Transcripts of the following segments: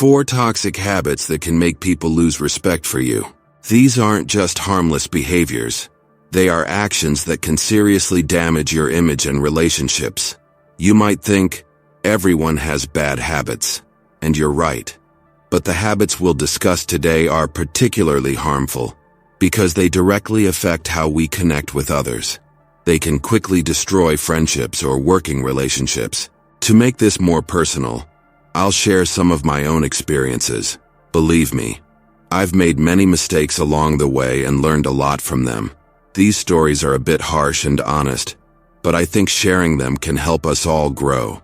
4 toxic habits that can make people lose respect for you. These aren't just harmless behaviors. They are actions that can seriously damage your image and relationships. You might think, everyone has bad habits, and you're right. But the habits we'll discuss today are particularly harmful because they directly affect how we connect with others. They can quickly destroy friendships or working relationships. To make this more personal, I'll share some of my own experiences. Believe me, I've made many mistakes along the way and learned a lot from them. These stories are a bit harsh and honest, but I think sharing them can help us all grow.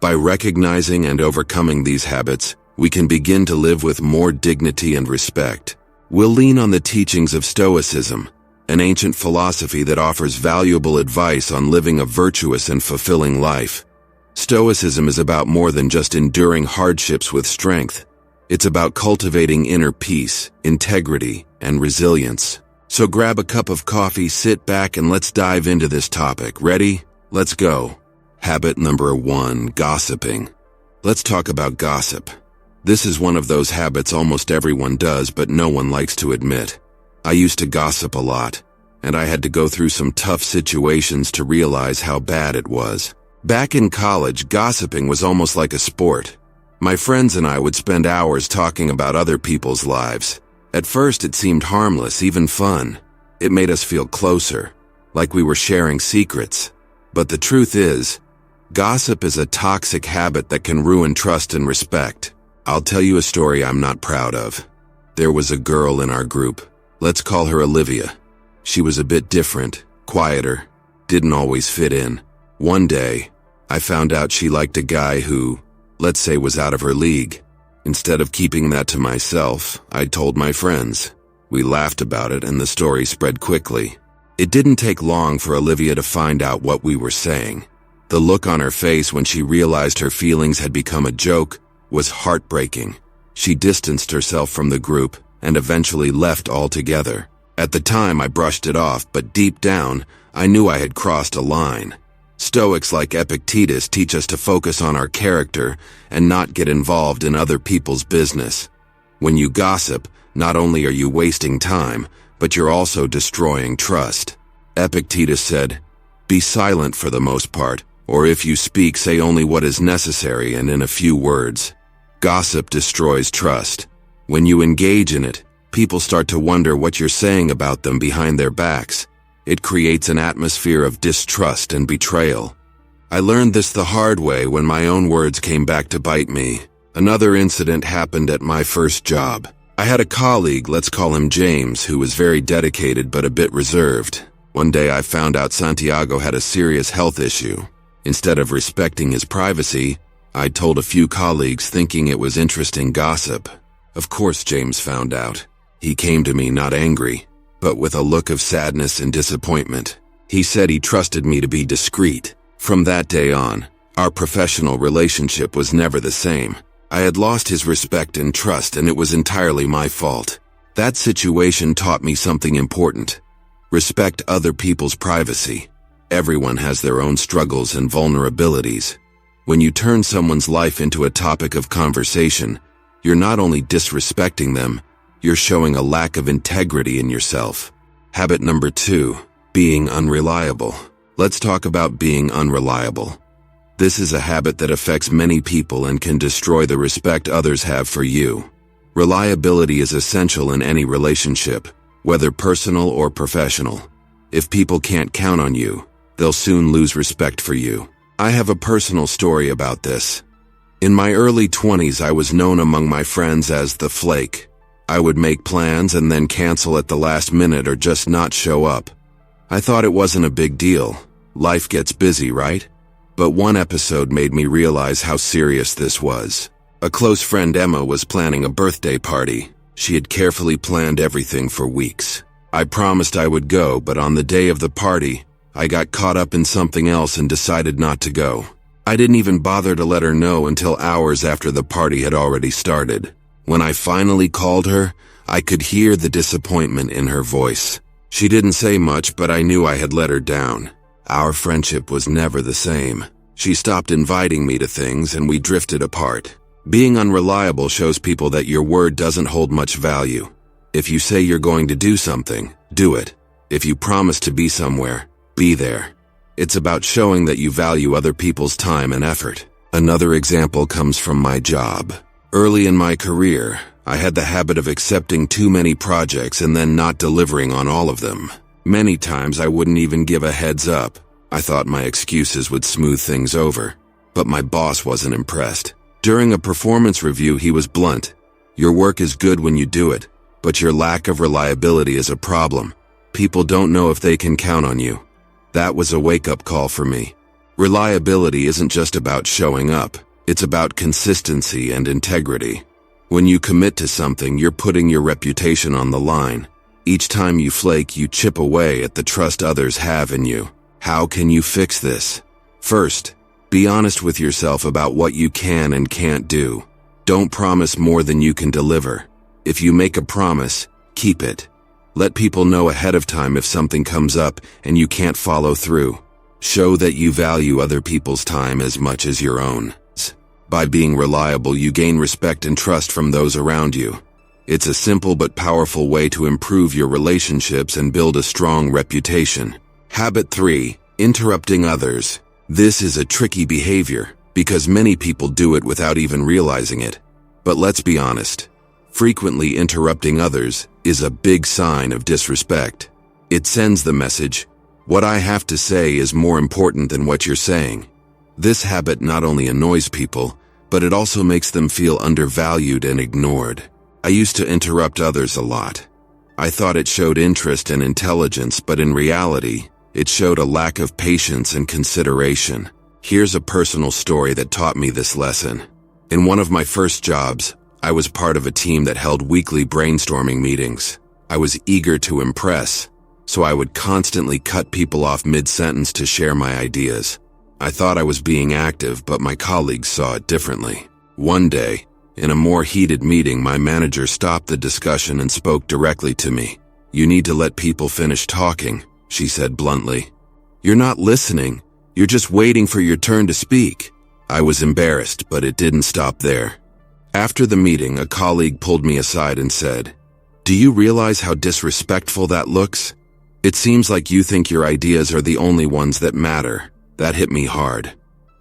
By recognizing and overcoming these habits, we can begin to live with more dignity and respect. We'll lean on the teachings of Stoicism, an ancient philosophy that offers valuable advice on living a virtuous and fulfilling life. Stoicism is about more than just enduring hardships with strength. It's about cultivating inner peace, integrity, and resilience. So grab a cup of coffee, sit back, and let's dive into this topic. Ready? Let's go. Habit number 1, gossiping. Let's talk about gossip. This is one of those habits almost everyone does, but no one likes to admit. I used to gossip a lot, and I had to go through some tough situations to realize how bad it was. Back in college, gossiping was almost like a sport. My friends and I would spend hours talking about other people's lives. At first, it seemed harmless, even fun. It made us feel closer, like we were sharing secrets. But the truth is, gossip is a toxic habit that can ruin trust and respect. I'll tell you a story I'm not proud of. There was a girl in our group. Let's call her Olivia. She was a bit different, quieter, didn't always fit in. One day, I found out she liked a guy who, let's say, was out of her league. Instead of keeping that to myself, I told my friends. We laughed about it and the story spread quickly. It didn't take long for Olivia to find out what we were saying. The look on her face when she realized her feelings had become a joke was heartbreaking. She distanced herself from the group and eventually left altogether. At the time, I brushed it off, but deep down, I knew I had crossed a line. Stoics like Epictetus teach us to focus on our character and not get involved in other people's business. When you gossip, not only are you wasting time, but you're also destroying trust. Epictetus said, "Be silent for the most part, or if you speak, say only what is necessary and in a few words." Gossip destroys trust. When you engage in it, people start to wonder what you're saying about them behind their backs. It creates an atmosphere of distrust and betrayal. I learned this the hard way when my own words came back to bite me. Another incident happened at my first job. I had a colleague, let's call him James, who was very dedicated but a bit reserved. One day I found out Santiago had a serious health issue. Instead of respecting his privacy, I told a few colleagues thinking it was interesting gossip. Of course James found out. He came to me not angry, but with a look of sadness and disappointment. He said he trusted me to be discreet. From that day on, our professional relationship was never the same. I had lost his respect and trust, and it was entirely my fault. That situation taught me something important. Respect other people's privacy. Everyone has their own struggles and vulnerabilities. When you turn someone's life into a topic of conversation, you're not only disrespecting them, you're showing a lack of integrity in yourself. Habit number 2, being unreliable. Let's talk about being unreliable. This is a habit that affects many people and can destroy the respect others have for you. Reliability is essential in any relationship, whether personal or professional. If people can't count on you, they'll soon lose respect for you. I have a personal story about this. In my early 20s, I was known among my friends as the flake. I would make plans and then cancel at the last minute or just not show up. I thought it wasn't a big deal. Life gets busy, right? But one episode made me realize how serious this was. A close friend, Emma, was planning a birthday party. She had carefully planned everything for weeks. I promised I would go, but on the day of the party, I got caught up in something else and decided not to go. I didn't even bother to let her know until hours after the party had already started. When I finally called her, I could hear the disappointment in her voice. She didn't say much, but I knew I had let her down. Our friendship was never the same. She stopped inviting me to things and we drifted apart. Being unreliable shows people that your word doesn't hold much value. If you say you're going to do something, do it. If you promise to be somewhere, be there. It's about showing that you value other people's time and effort. Another example comes from my job. Early in my career, I had the habit of accepting too many projects and then not delivering on all of them. Many times I wouldn't even give a heads up. I thought my excuses would smooth things over, but my boss wasn't impressed. During a performance review, he was blunt. Your work is good when you do it, but your lack of reliability is a problem. People don't know if they can count on you. That was a wake-up call for me. Reliability isn't just about showing up. It's about consistency and integrity. When you commit to something, you're putting your reputation on the line. Each time you flake, you chip away at the trust others have in you. How can you fix this? First, be honest with yourself about what you can and can't do. Don't promise more than you can deliver. If you make a promise, keep it. Let people know ahead of time if something comes up and you can't follow through. Show that you value other people's time as much as your own. By being reliable, you gain respect and trust from those around you. It's a simple but powerful way to improve your relationships and build a strong reputation. Habit 3. Interrupting others. This is a tricky behavior because many people do it without even realizing it. But let's be honest. Frequently interrupting others is a big sign of disrespect. It sends the message, "What I have to say is more important than what you're saying." This habit not only annoys people, but it also makes them feel undervalued and ignored. I used to interrupt others a lot. I thought it showed interest and intelligence, but in reality, it showed a lack of patience and consideration. Here's a personal story that taught me this lesson. In one of my first jobs, I was part of a team that held weekly brainstorming meetings. I was eager to impress, so I would constantly cut people off mid-sentence to share my ideas. I thought I was being active, but my colleagues saw it differently. One day, in a more heated meeting, my manager stopped the discussion and spoke directly to me. "You need to let people finish talking," she said bluntly. "You're not listening. You're just waiting for your turn to speak." I was embarrassed, but it didn't stop there. After the meeting, a colleague pulled me aside and said, "Do you realize how disrespectful that looks? It seems like you think your ideas are the only ones that matter." That hit me hard.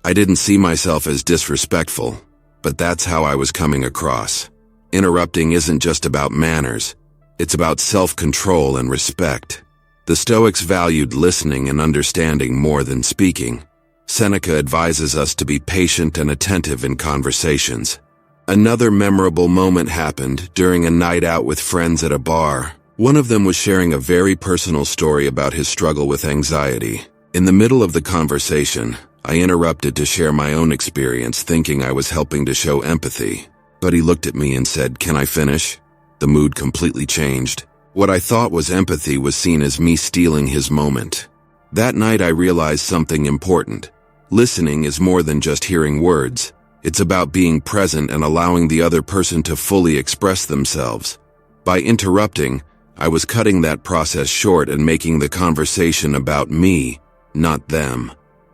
I didn't see myself as disrespectful, but that's how I was coming across. Interrupting isn't just about manners. It's about self-control and respect. The Stoics valued listening and understanding more than speaking. Seneca advises us to be patient and attentive in conversations. Another memorable moment happened during a night out with friends at a bar. One of them was sharing a very personal story about his struggle with anxiety. In the middle of the conversation, I interrupted to share my own experience, thinking I was helping to show empathy. But he looked at me and said, "Can I finish?" The mood completely changed. What I thought was empathy was seen as me stealing his moment. That night I realized something important. Listening is more than just hearing words. It's about being present and allowing the other person to fully express themselves. By interrupting, I was cutting that process short and making the conversation about me, not them.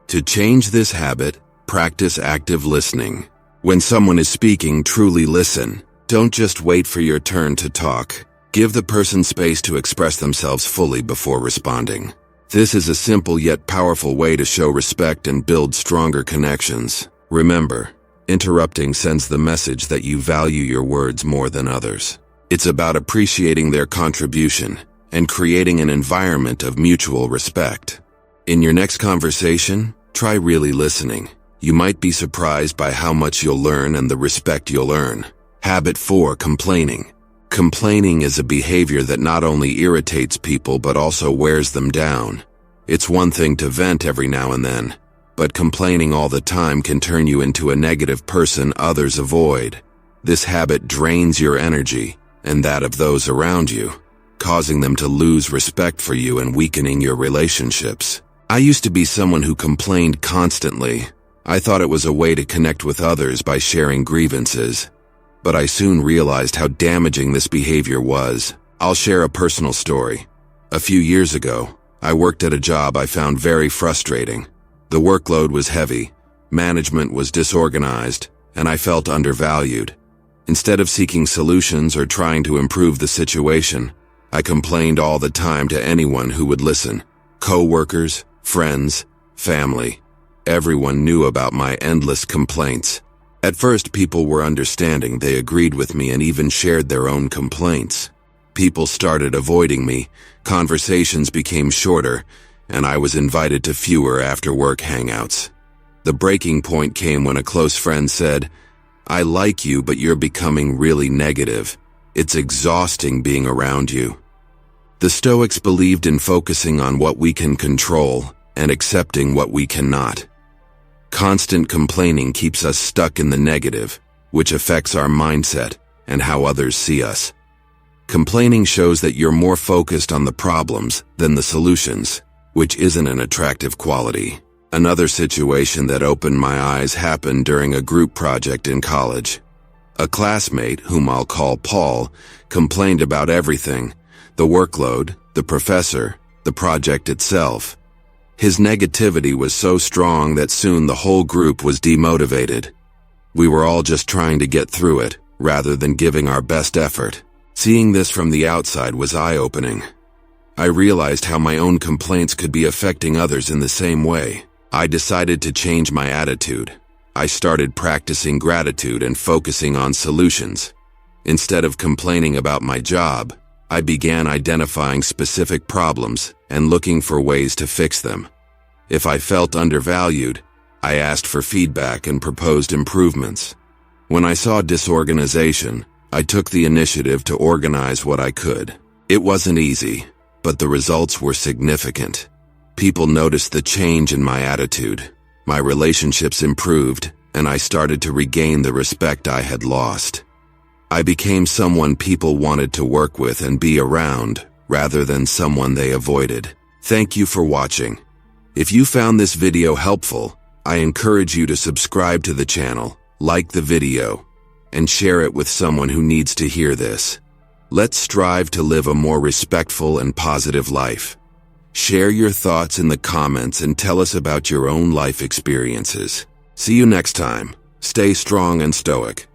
To change this habit, practice active listening. When someone is speaking, truly listen. Don't just wait for your turn to talk. Give the person space to express themselves fully before responding. This is a simple yet powerful way to show respect and build stronger connections. Remember, interrupting sends the message that you value your words more than others. It's about appreciating their contribution and creating an environment of mutual respect. In your next conversation, try really listening. You might be surprised by how much you'll learn and the respect you'll earn. Habit 4. Complaining. Complaining is a behavior that not only irritates people but also wears them down. It's one thing to vent every now and then, but complaining all the time can turn you into a negative person others avoid. This habit drains your energy and that of those around you, causing them to lose respect for you and weakening your relationships. I used to be someone who complained constantly. I thought it was a way to connect with others by sharing grievances. But I soon realized how damaging this behavior was. I'll share a personal story. A few years ago, I worked at a job I found very frustrating. The workload was heavy, management was disorganized, and I felt undervalued. Instead of seeking solutions or trying to improve the situation, I complained all the time to anyone who would listen. Co-workers, friends, family. Everyone knew about my endless complaints. At first, people were understanding. They agreed with me and even shared their own complaints. People started avoiding me, conversations became shorter, and I was invited to fewer after-work hangouts. The breaking point came when a close friend said, "I like you, but you're becoming really negative. It's exhausting being around you." The Stoics believed in focusing on what we can control and accepting what we cannot. Constant complaining keeps us stuck in the negative, which affects our mindset and how others see us. Complaining shows that you're more focused on the problems than the solutions, which isn't an attractive quality. Another situation that opened my eyes happened during a group project in college. A classmate, whom I'll call Paul, complained about everything: the workload, the professor, the project itself. His negativity was so strong that soon the whole group was demotivated. We were all just trying to get through it, rather than giving our best effort. Seeing this from the outside was eye-opening. I realized how my own complaints could be affecting others in the same way. I decided to change my attitude. I started practicing gratitude and focusing on solutions. Instead of complaining about my job, I began identifying specific problems and looking for ways to fix them. If I felt undervalued, I asked for feedback and proposed improvements. When I saw disorganization, I took the initiative to organize what I could. It wasn't easy, but the results were significant. People noticed the change in my attitude. My relationships improved, and I started to regain the respect I had lost. I became someone people wanted to work with and be around, rather than someone they avoided. Thank you for watching. If you found this video helpful, I encourage you to subscribe to the channel, like the video, and share it with someone who needs to hear this. Let's strive to live a more respectful and positive life. Share your thoughts in the comments and tell us about your own life experiences. See you next time. Stay strong and stoic.